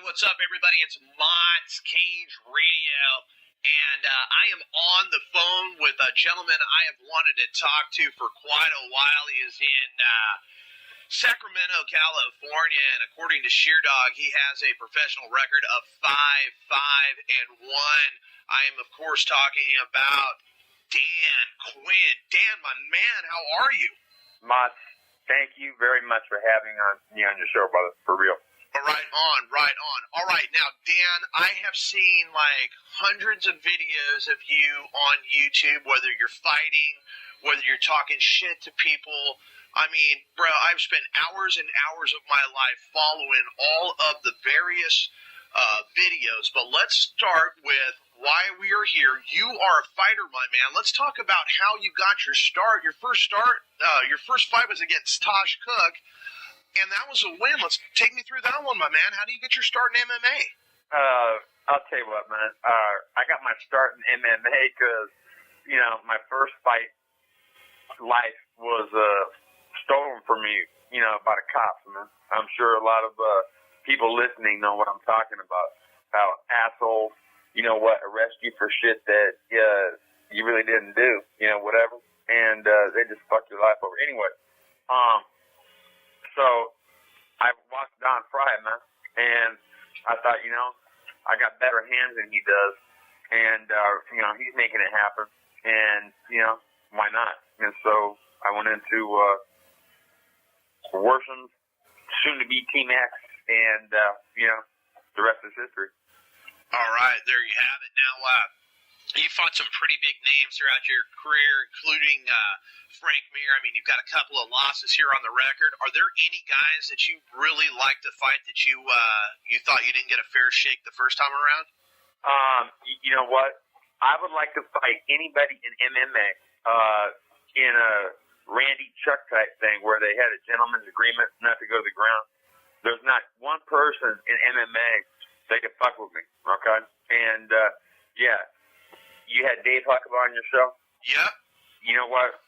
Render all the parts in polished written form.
what's up, everybody? It's Mott's Cage Radio, and I am on the phone with a gentleman I have wanted to talk to for quite a while. He is in Sacramento, California, and according to Sheerdog, he has a professional record of 5-5-1. I am, of course, talking about Dan Quinn. Dan, my man, how are you? Mott, thank you very much for having me on your show, brother, for real. Right on, right on. All right, now, Dan, I have seen like hundreds of videos of you on YouTube, whether you're fighting, whether you're talking shit to people. I mean, bro, I've spent hours and hours of my life following all of the various videos, but let's start with why we are here. You are a fighter, my man. Let's talk about how you got your start. Your first fight was against Tosh Cook. And that was a win. Let's take me through that one, my man. How do you get your start in MMA? I'll tell you what, man. I got my start in MMA because, my first fight life was stolen from me, by the cops, man. I'm sure a lot of people listening know what I'm talking about. How assholes, arrest you for shit that you really didn't do, whatever. And they just fuck your life over. Anyway, so I watched Don Fry, man, and I thought, I got better hands than he does, and, he's making it happen, and, why not? And so I went into Worsen's, soon-to-be Team X, and, the rest is history. All right, there you have it. Now, you fought some pretty big names throughout your career, including Frank Mir. I mean, you've got a couple of losses here on the record. Are there any guys that you really like to fight that you thought you didn't get a fair shake the first time around? You know what? I would like to fight anybody in MMA in a Randy Chuck type thing where they had a gentleman's agreement not to go to the ground. There's not one person in MMA that could fuck with me, okay? And, yeah. You had Dave Huckabee on your show? Yeah. You know what?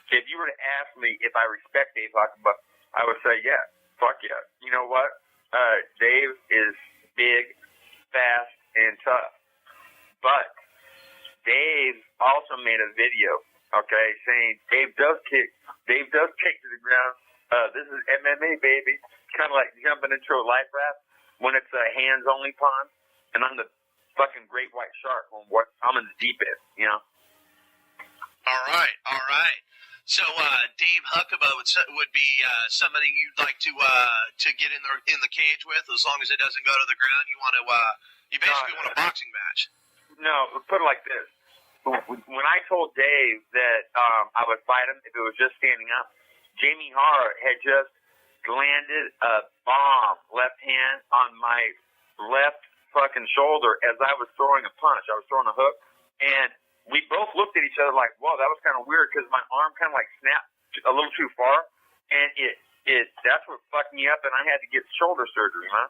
If you were to ask me if I respect Dave Huckabee, I would say, yeah, fuck yeah. You know what? Dave is big, fast, and tough. But Dave also made a video, okay, saying Dave does kick to the ground. This is MMA, baby. It's kind of like jumping into a life raft when it's a hands-only pond, and I'm the fucking great white shark on what I'm in the deep end, All right. So Dave Huckabee would be somebody you'd like to get in the cage with, as long as it doesn't go to the ground. You want to you basically want a boxing match. No, put it like this. When I told Dave that I would fight him if it was just standing up, Jamie Hart had just landed a bomb left hand on my left fucking shoulder as I was throwing a punch. I was throwing a hook, and we both looked at each other like, "Whoa, that was kind of weird," because my arm kind of like snapped a little too far, and that's what fucked me up, and I had to get shoulder surgery, man.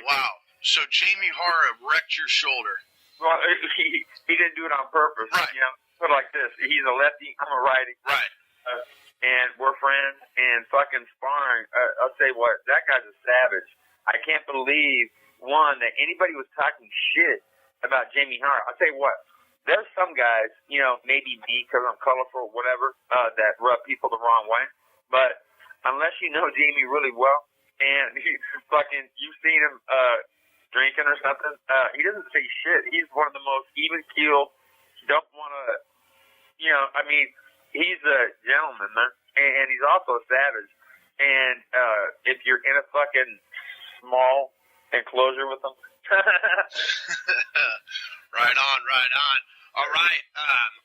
Wow! So Jamie Hara wrecked your shoulder. Well, he didn't do it on purpose, right? Put it like this: he's a lefty, I'm a righty, right? And we're friends and fucking sparring. I'll tell you what, that guy's a savage. I can't believe. One, that anybody was talking shit about Jamie Hart. I'll tell you what, there's some guys, maybe me because I'm colorful or whatever, that rub people the wrong way. But unless you know Jamie really well and you've seen him drinking or something, he doesn't say shit. He's one of the most even-keeled, don't want to, he's a gentleman, man. And he's also a savage. And if you're in a fucking small enclosure with them. Right on. All right.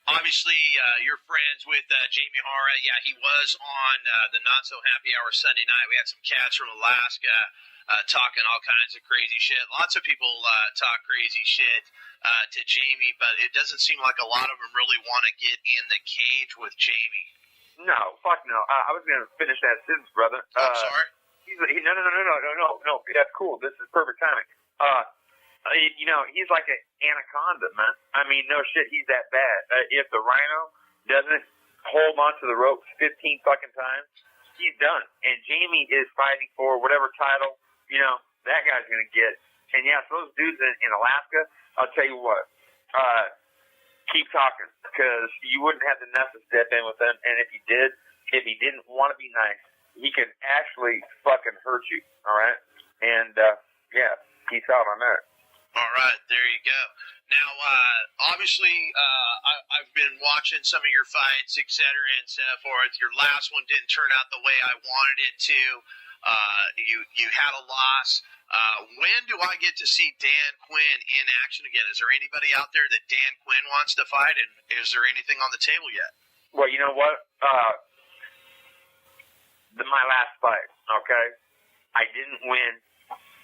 Obviously, you're friends with Jamie Hara. Yeah, he was on the Not So Happy Hour Sunday night. We had some cats from Alaska talking all kinds of crazy shit. Lots of people talk crazy shit to Jamie, but it doesn't seem like a lot of them really want to get in the cage with Jamie. No, fuck no. I was going to finish that sentence, brother. I'm sorry? No. That's cool. This is perfect timing. He's like an anaconda, man. I mean, no shit, he's that bad. If the rhino doesn't hold onto the ropes 15 fucking times, he's done. And Jamie is fighting for whatever title, that guy's going to get. And yeah, so those dudes in Alaska, I'll tell you what, keep talking, because you wouldn't have the nuts to step in with him. And if he didn't want to be nice, he could actually fucking hurt you. All right. And yeah, peace out on that. All right, there you go. Now, obviously, I've been watching some of your fights, et cetera, and so forth. Your last one didn't turn out the way I wanted it to. You had a loss. When do I get to see Dan Quinn in action again? Is there anybody out there that Dan Quinn wants to fight, and is there anything on the table yet? Well, you know what? My last fight, okay? I didn't win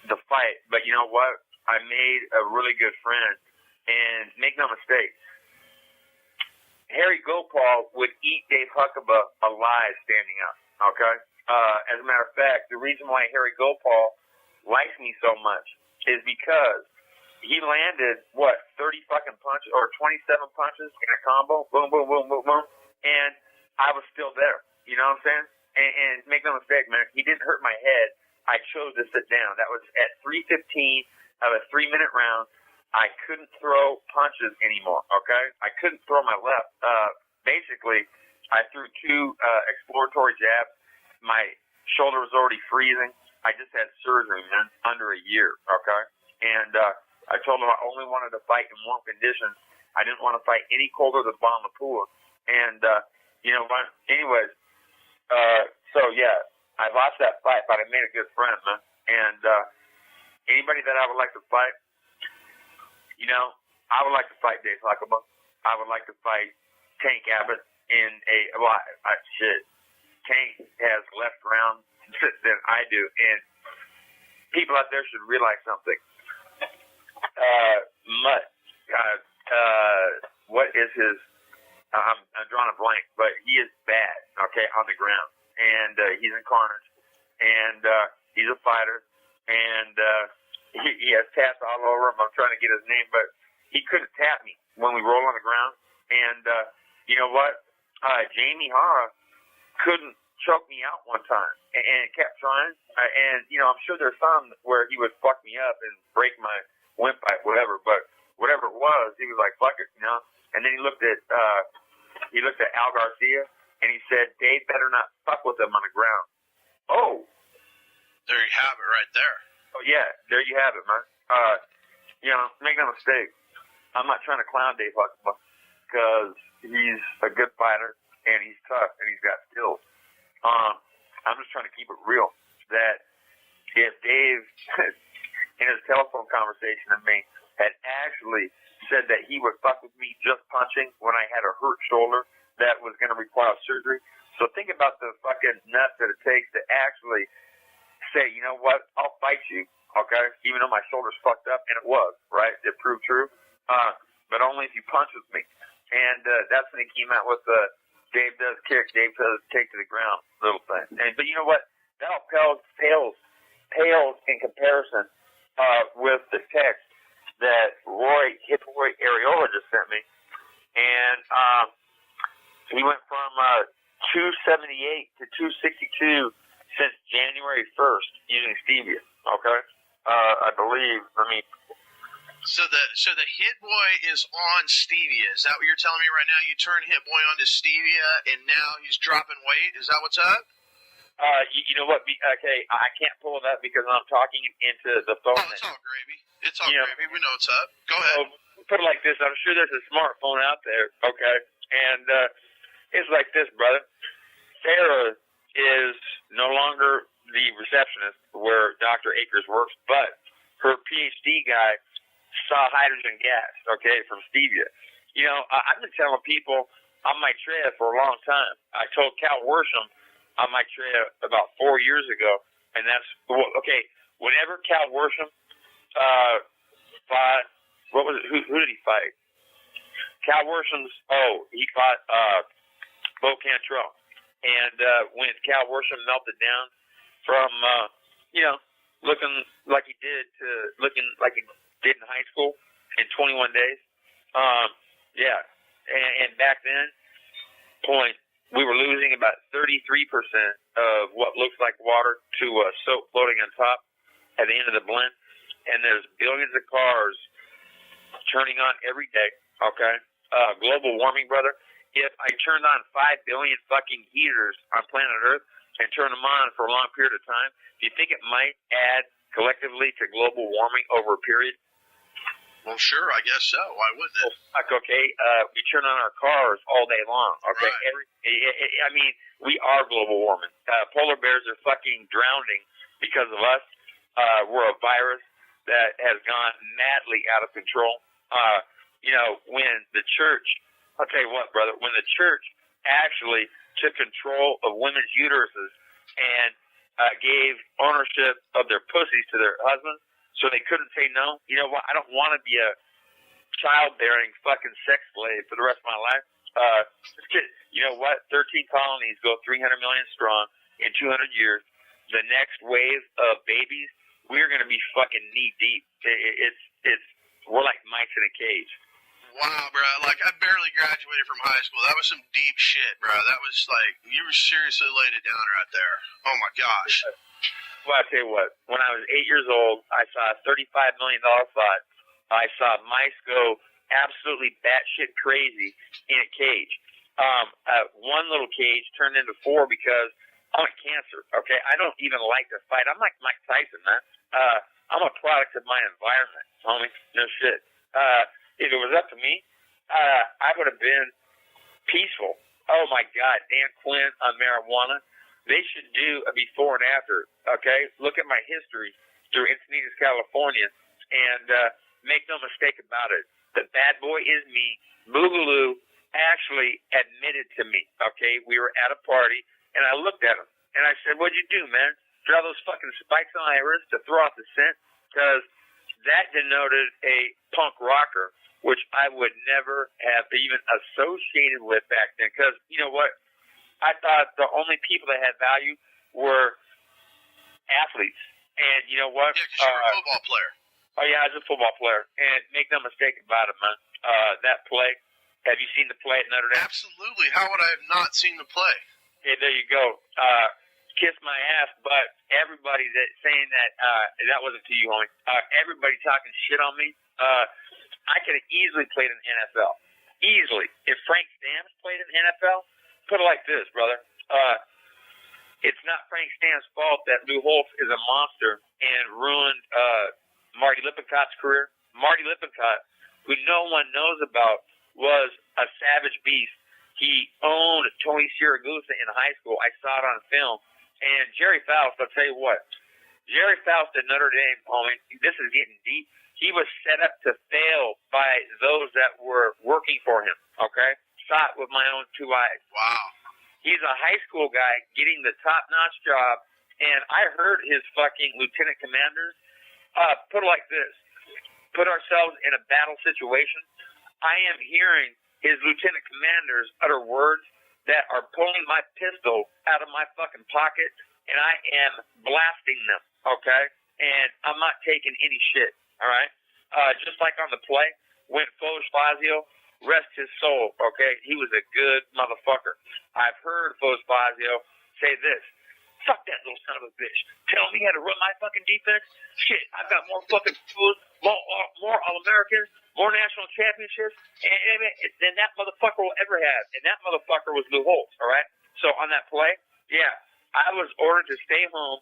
the fight, but you know what? I made a really good friend, and make no mistake, Harry Gopal would eat Dave Huckabee alive standing up, okay? As a matter of fact, the reason why Harry Gopal likes me so much is because he landed, 30 fucking punches, or 27 punches in a combo, boom, boom, boom, boom, boom, and I was still there, you know what I'm saying? And make no mistake, man, he didn't hurt my head. I chose to sit down. That was at 3:15 of a 3-minute round. I couldn't throw punches anymore, okay? I couldn't throw my left. Basically, I threw 2 exploratory jabs. My shoulder was already freezing. I just had surgery, man, under a year, okay? And I told him I only wanted to fight in warm conditions. I didn't want to fight any colder than bottom of the pool. And, you know what? Anyways, so, yeah, I lost that fight, but I made a good friend, man. And anybody that I would like to fight, you know, I would like to fight Dave Huckabee. I would like to fight Tank Abbott in shit. Tank has less rounds than I do, and people out there should realize something. What is his? I'm drawing a blank, but he is bad. Okay, on the ground, and he's in carnage, and he's a fighter, and he has tats all over him. I'm trying to get his name, but he couldn't tap me when we roll on the ground. And you know what? Jamie Hara couldn't choke me out one time, and kept trying. And you know, I'm sure there's some where he would fuck me up and break my windpipe, whatever. But whatever it was, he was like, "Fuck it," you know. And then he looked at Al Garcia, and he said, "Dave better not fuck with him on the ground." Oh, there you have it, right there. Oh yeah, there you have it, man. You know, make no mistake, I'm not trying to clown Dave Huckabee, because he's a good fighter and he's tough and he's got skills. I'm just trying to keep it real. That if Dave, in his telephone conversation with me, had actually said that he would fuck with me just punching when I had a hurt shoulder that was going to require surgery. So think about the fucking nuts that it takes to actually say, you know what, I'll fight you, okay, even though my shoulder's fucked up, and it was, right? It proved true, but only if you punch with me. And that's when he came out with the Dave does kick, Dave does take to the ground little thing. But you know what, that all pales in comparison with the text that Roy Ariola just sent me. And he went from 278 to 262 since January 1st using stevia, okay? I believe, So the Hit Boy is on stevia. Is that what you're telling me right now? You turned Hit Boy onto stevia, and now he's dropping weight? Is that what's up? You know what? Okay, I can't pull it up because I'm talking into the phone. Oh, it's all gravy. It's all gravy. We know what's up. Go ahead. So, put it like this. I'm sure there's a smartphone out there, okay? And it's like this, brother. Sarah is no longer the receptionist where Dr. Akers works, but her PhD guy saw hydrogen gas, okay, from stevia. You know, I've been telling people on my trail for a long time. I told Cal Worsham on my trail about 4 years ago, and that's, okay, whenever Cal Worsham fought, what was it, who did he fight? Cal Worsham's, he fought Bo Cantrell. And when Cal Worsham melted down from, looking like he did to looking like he did in high school in 21 days, and back then, we were losing about 33% of what looks like water to soap floating on top at the end of the blend. and there's billions of cars turning on every day, okay? Global warming, brother. If I turned on 5 billion fucking heaters on planet Earth and turned them on for a long period of time, do you think it might add collectively to global warming over a period? Well, sure, I guess so. Why wouldn't it? Okay, we turn on our cars all day long, okay? Right. I mean, we are global warming. Polar bears are fucking drowning because of us. We're a virus that has gone madly out of control. When the church, I'll tell you what, brother, when the church actually took control of women's uteruses and gave ownership of their pussies to their husbands so they couldn't say no, you know what, I don't want to be a childbearing fucking sex slave for the rest of my life. You know what, 13 colonies go 300 million strong in 200 years. The next wave of babies, we're going to be fucking knee deep. We're like mice in a cage. Wow, bro. Like, I barely graduated from high school. That was some deep shit, bro. That was like, you were seriously laid it down right there. Oh, my gosh. Well, I tell you what, when I was 8 years old, I saw a $35 million fight. I saw mice go absolutely batshit crazy in a cage. One little cage turned into 4 because I'm a cancer, okay? I don't even like to fight. I'm like Mike Tyson, man. I'm a product of my environment, homie. No shit. If it was up to me, I would have been peaceful. Oh, my God. Dan Quinn on marijuana. They should do a before and after, okay? Look at my history through Encinitas, California, and make no mistake about it. The bad boy is me. Boogaloo actually admitted to me, okay? We were at a party, and I looked at him, and I said, what'd you do, man? Draw those fucking spikes on my wrist to throw off the scent? Because that denoted a punk rocker, which I would never have even associated with back then. Because, you know what? I thought the only people that had value were athletes. And you know what? Yeah, because you were a football player. Oh, yeah, I was a football player. And make no mistake about it, man. That play, have you seen the play at Notre Dame? Absolutely. How would I have not seen the play? Yeah, there you go. Kiss my ass, but everybody that saying that wasn't to you, homie. Everybody talking shit on me. I could have easily played in the NFL. Easily. If Frank Stamps played in the NFL, put it like this, brother. It's not Frank Stamps' fault that Lou Holtz is a monster and ruined Marty Lippincot's career. Marty Lippincott, who no one knows about, was a savage beast. He owned Tony Siragusa in high school. I saw it on film. And Jerry Faust, I'll tell you what. Jerry Faust at Notre Dame, homie, this is getting deep. He was set up to fail by those that were working for him, okay? Saw it with my own 2 eyes. Wow. He's a high school guy getting the top-notch job, and I heard his fucking lieutenant commanders put it like this. Put ourselves in a battle situation. I am hearing his lieutenant commanders utter words that are pulling my pistol out of my fucking pocket, and I am blasting them, okay? And I'm not taking any shit, all right? Just like on the play, when Foz Fazio, rest his soul, okay? He was a good motherfucker. I've heard Foz Fazio say this. Fuck that little son of a bitch. Tell me how to run my fucking defense? Shit, I've got more fucking schools, more All-Americans, more national championships than that motherfucker will ever have. And that motherfucker was Lou Holtz, all right? So on that play, yeah, I was ordered to stay home.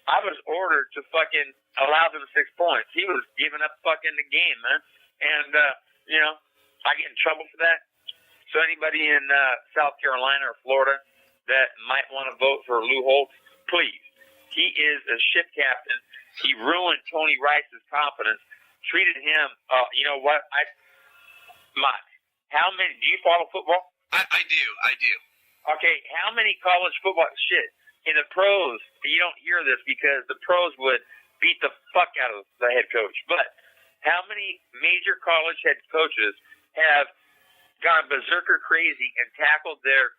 I was ordered to fucking allow them 6 points. He was giving up fucking the game, man. And, I get in trouble for that. So anybody in South Carolina or Florida that might want to vote for Lou Holtz, please. He is a ship captain. He ruined Tony Rice's confidence, treated him, you know what? How many, do you follow football? I do. Okay, how many college football, shit, in the pros, you don't hear this because the pros would beat the fuck out of the head coach, but how many major college head coaches have gone berserker crazy and tackled their